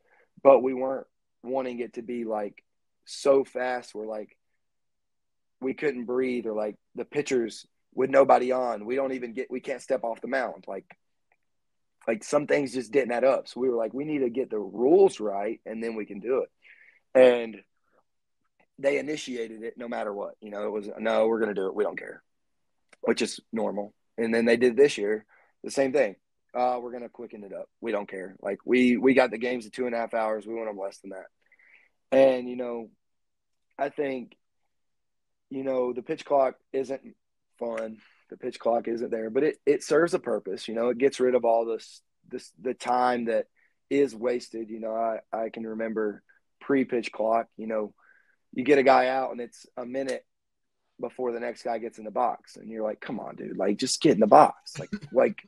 but we weren't wanting it to be like so fast where like we couldn't breathe or like the pitchers with nobody on, we can't step off the mound. Like some things just didn't add up. So we were like, we need to get the rules right and then we can do it. And they initiated it no matter what. It was no, we're gonna do it. We don't care, which is normal. And then they did this year the same thing. We're gonna quicken it up. We don't care. Like we got the games at 2.5 hours. We want them less than that. And I think the pitch clock isn't fun. The pitch clock isn't there, but it serves a purpose. It gets rid of all the time that is wasted. I can remember pre-pitch clock. You get a guy out and it's a minute before the next guy gets in the box, and you're like, come on, dude, like just get in the box, like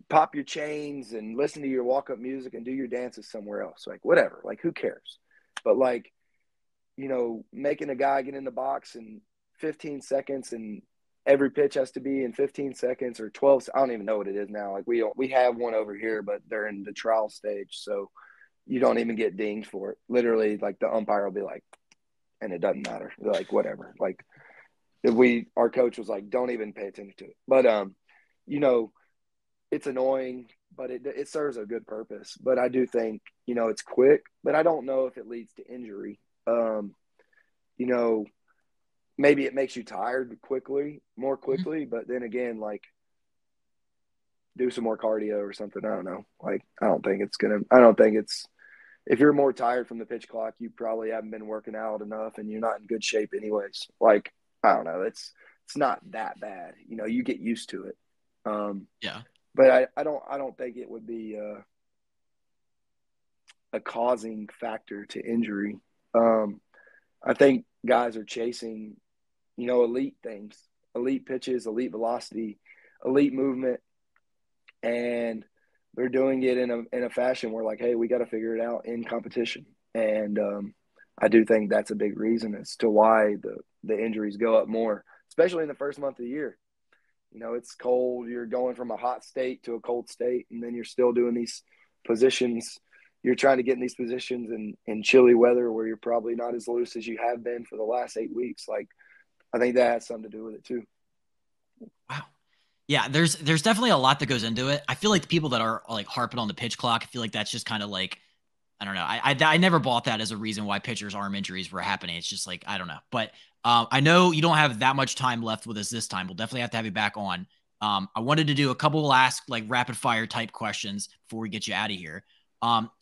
pop your chains and listen to your walk-up music and do your dances somewhere else, like whatever, like who cares? But like making a guy get in the box in 15 seconds and every pitch has to be in 15 seconds or 12. I don't even know what it is now. Like we have one over here, but they're in the trial stage, so you don't even get dinged for it. Literally, like the umpire will be like, and it doesn't matter. They're like, whatever. Like our coach was like, don't even pay attention to it. But it's annoying, but it serves a good purpose. But I do think it's quick, but I don't know if it leads to injury. You know, maybe it makes you tired more quickly, but then again, like do some more cardio or something. I don't know. Like I don't think it's if you're more tired from the pitch clock, you probably haven't been working out enough and you're not in good shape anyways. Like I don't know. It's not that bad. You get used to it. Yeah. But I don't think it would be a causing factor to injury. I think guys are chasing, elite things, elite pitches, elite velocity, elite movement, and they're doing it in a fashion where like, hey, we got to figure it out in competition. And I do think that's a big reason as to why the injuries go up more, especially in the first month of the year. It's cold. You're going from a hot state to a cold state, and then you're still doing these positions. You're trying to get in these positions in chilly weather where you're probably not as loose as you have been for the last 8 weeks. Like, I think that has something to do with it too. Wow. Yeah, there's definitely a lot that goes into it. I feel like the people that are like harping on the pitch clock, I feel like that's just kind of like I don't know. I never bought that as a reason why pitchers' arm injuries were happening. It's just like I don't know. But I know you don't have that much time left with us this time. We'll definitely have to have you back on. I wanted to do a couple last like rapid fire type questions before we get you out of here.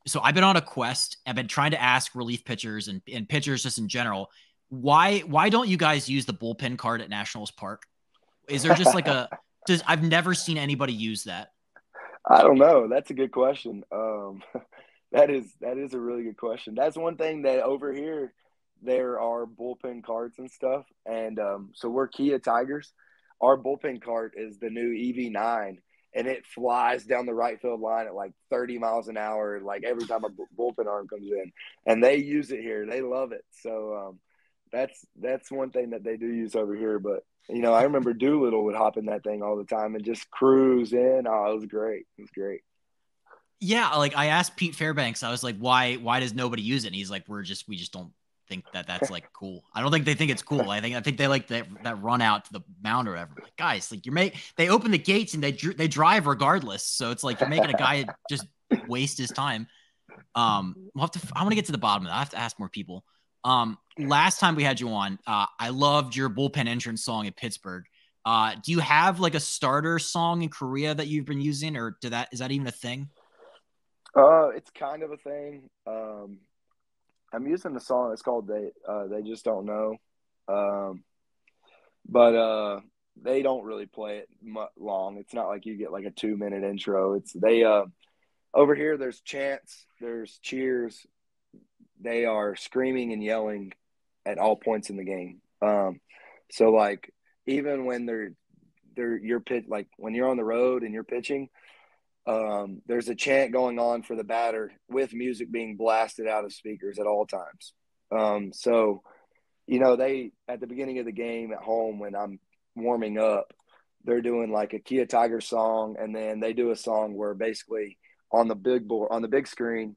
So I've been on a quest. I've been trying to ask relief pitchers and pitchers just in general, why don't you guys use the bullpen card at Nationals Park? Is there just like a does I've never seen anybody use that. I don't know. That's a good question. That is a really good question. That's one thing that over here there are bullpen carts and stuff, and so we're Kia Tigers. Our bullpen cart is the new EV9, and it flies down the right field line at like 30 miles an hour, like every time a bullpen arm comes in, and they use it here. They love it. So that's one thing that they do use over here. But I remember Doolittle would hop in that thing all the time and just cruise in. Oh, it was great. It was great. Yeah, like I asked Pete Fairbanks, I was like, why does nobody use it? And he's like, we just don't think that that's like cool. I don't think they think it's cool. I think they like that run out to the mound or whatever. Like, guys, like they open the gates and they drive regardless. So it's like you're making a guy just waste his time. I want to get to the bottom of that. I have to ask more people. Last time we had you on, I loved your bullpen entrance song in Pittsburgh. Do you have like a starter song in Korea that you've been using, or is that even a thing? It's kind of a thing. I'm using the song. It's called They Just Don't Know. Um, but they don't really play it long. It's not like you get like a 2-minute intro. It's they over here. There's chants, there's cheers. They are screaming and yelling at all points in the game. So like even when you're pitch like when you're on the road and you're pitching, there's a chant going on for the batter with music being blasted out of speakers at all times. So they at the beginning of the game at home when I'm warming up, they're doing like a Kia Tiger song, and then they do a song where basically on the big screen,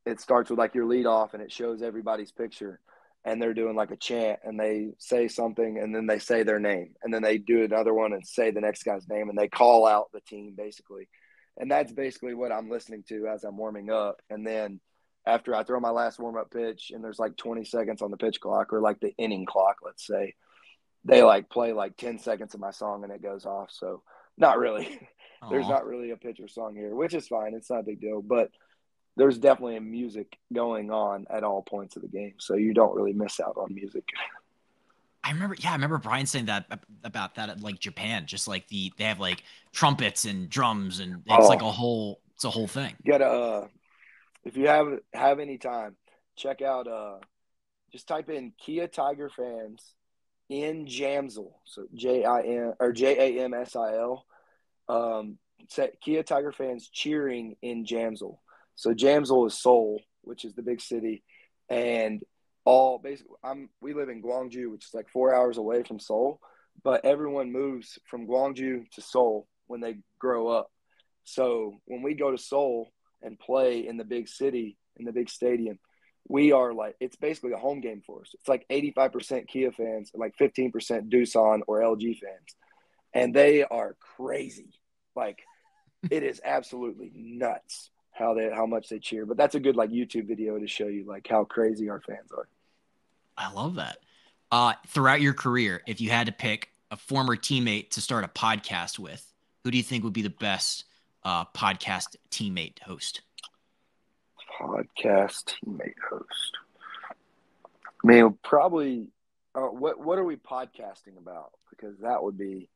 it starts with like your lead off and it shows everybody's picture, and they're doing like a chant and they say something and then they say their name and then they do another one and say the next guy's name and they call out the team basically. And that's basically what I'm listening to as I'm warming up. And then after I throw my last warm-up pitch and there's like 20 seconds on the pitch clock or like the inning clock, let's say, they like play like 10 seconds of my song and it goes off. So not really. There's Oh, not really a pitcher song here, which is fine. It's not a big deal. But there's definitely a music going on at all points of the game. So you don't really miss out on music. I remember Brian saying that about that at like Japan, just like they have like trumpets and drums and Oh, it's a whole thing. you gotta if you have any time, check out just type in Kia Tiger fans in Jamsil. So JIN or JAMSIL. Kia Tiger fans cheering in Jamsil. So Jamsil is Seoul, which is the big city, and all basically we live in Gwangju, which is like 4 hours away from Seoul, but everyone moves from Gwangju to Seoul when they grow up. So when we go to Seoul and play in the big city in the big stadium, we are like it's basically a home game for us. It's like 85% Kia fans, like 15% Doosan or LG fans, and they are crazy. Like it is absolutely nuts how much they cheer. But that's a good like YouTube video to show you like how crazy our fans are. I love that. Throughout your career, if you had to pick a former teammate to start a podcast with, who do you think would be the best podcast teammate host? Podcast teammate host. I mean, probably. What are we podcasting about? Because that would be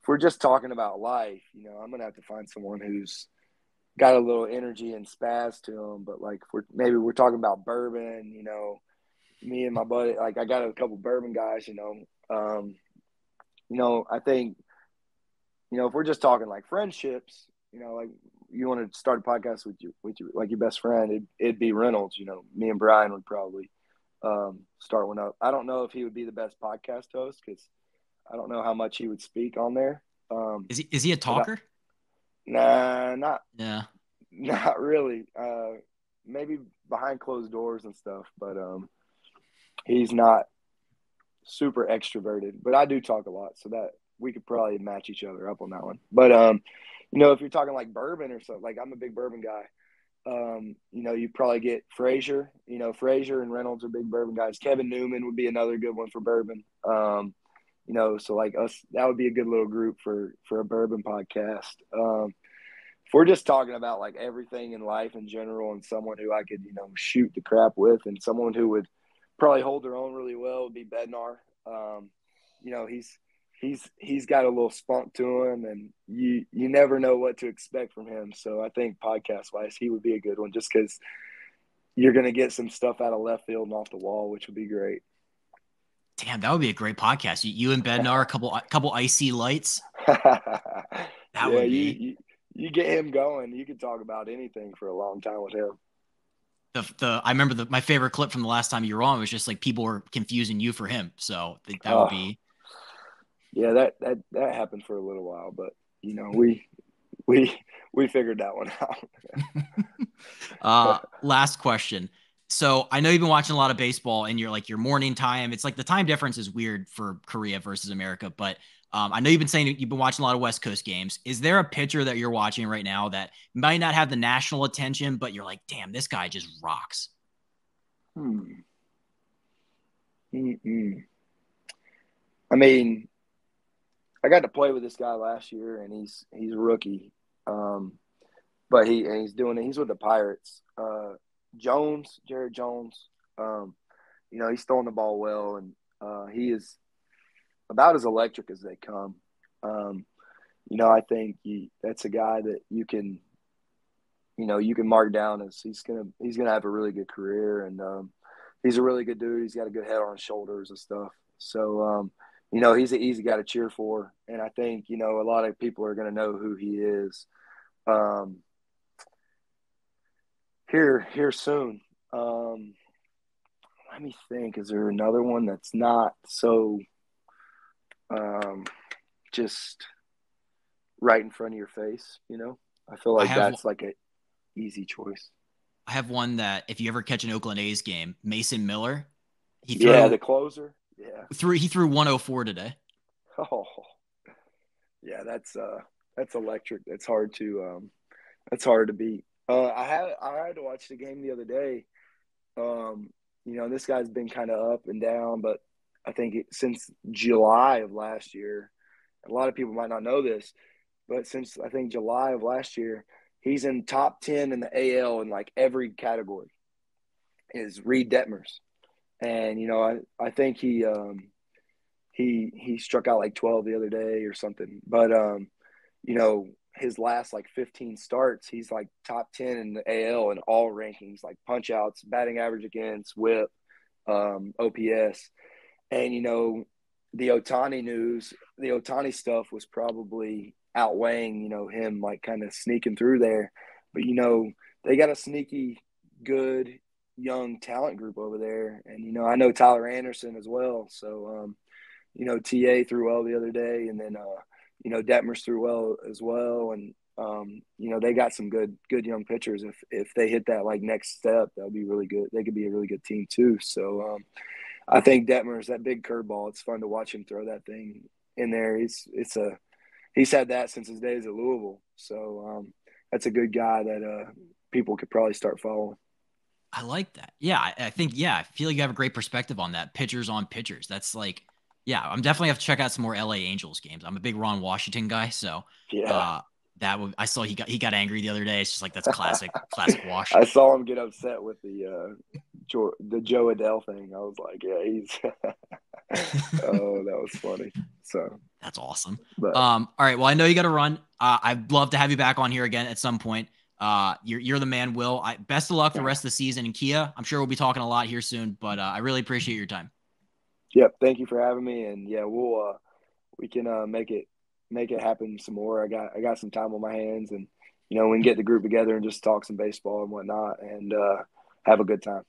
if we're just talking about life. I'm gonna have to find someone who's got a little energy and spaz to them. But like, maybe we're talking about bourbon. Me and my buddy, like I got a couple bourbon guys. I think if we're just talking like friendships, like you want to start a podcast with your like your best friend, it'd be Reynolds. Me and Brian would probably start one up. I don't know if he would be the best podcast host because I don't know how much he would speak on there. Is he a talker? Nah, not Yeah. not really. Maybe behind closed doors and stuff, but he's not super extroverted. But I do talk a lot, so that we could probably match each other up on that one. But if you're talking like bourbon or something, like I'm a big bourbon guy. You probably get Frazier. Frazier and Reynolds are big bourbon guys. Kevin Newman would be another good one for bourbon. So like us, that would be a good little group for a bourbon podcast. If we're just talking about like everything in life in general and someone who I could, shoot the crap with and someone who would probably hold their own really well would be Bednar. He's got a little spunk to him and you never know what to expect from him. So I think podcast wise, he would be a good one just because you're going to get some stuff out of left field and off the wall, which would be great. Damn, that would be a great podcast. You and Bednar, a couple icy lights. That Yeah, would be you get him going. You can talk about anything for a long time with him. the. I remember my favorite clip from the last time you were on was just like people were confusing you for him. So that would Oh, be. yeah, that happened for a little while, but we we figured that one out. Last question. So I know you've been watching a lot of baseball and you're like your morning time. It's like the time difference is weird for Korea versus America, but I know you've been saying you've been watching a lot of West Coast games. Is there a pitcher that you're watching right now that might not have the national attention, but you're like, damn, this guy just rocks? Hmm. Mm-mm. I mean, I got to play with this guy last year, and he's a rookie. Um, but he's doing it. He's with the Pirates. Jones, Jared Jones. Um, he's throwing the ball well, and he is about as electric as they come. Um, I think that's a guy that you can mark down as he's gonna have a really good career, and he's a really good dude. He's got a good head on his shoulders and stuff. So he's an easy guy to cheer for, and I think a lot of people are gonna know who he is um, here soon. Let me think. Is there another one that's not so um, just right in front of your face? I feel I like have that's like a easy choice. I have one that if you ever catch an Oakland A's game, Mason Miller, he Yeah, the threw closer. Yeah. he threw 104 today. Oh, yeah. That's electric. That's hard to beat. I had to watch the game the other day. This guy's been kind of up and down, but I think since July of last year, a lot of people might not know this, but since I think July of last year, he's in top 10 in the AL in like every category. Is Reed Detmers, and I think he struck out like 12 the other day or something, but his last like 15 starts, he's like top 10 in the AL in all rankings, like punch outs, batting average against, whip, OPS. And, the Otani stuff was probably outweighing, him like kind of sneaking through there. But, they got a sneaky good young talent group over there. And, I know Tyler Anderson as well. So, TA threw well the other day, and then Detmers threw well as well, and they got some good young pitchers. If they hit that like next step, that'll be really good. They could be a really good team too. So I think Detmers, that big curveball, it's fun to watch him throw that thing in there. He's had that since his days at Louisville. So that's a good guy that people could probably start following. I like that. Yeah, I think I feel like you have a great perspective on that. Pitchers on pitchers. That's like, yeah, I'm definitely have to check out some more LA Angels games. I'm a big Ron Washington guy, so Yeah. uh I saw he got angry the other day. It's just like that's classic Wash. I saw him get upset with the Joe Adele thing. I was like, yeah, he's oh, that was funny. So, That's awesome. but All right. Well, I know you got to run. I'd love to have you back on here again at some point. You're the man, Will. Best of luck the rest of the season in Kia. I'm sure we'll be talking a lot here soon, but I really appreciate your time. yep, thank you for having me, and yeah, we can make it happen some more. I got some time on my hands, and we can get the group together and just talk some baseball and whatnot, and have a good time.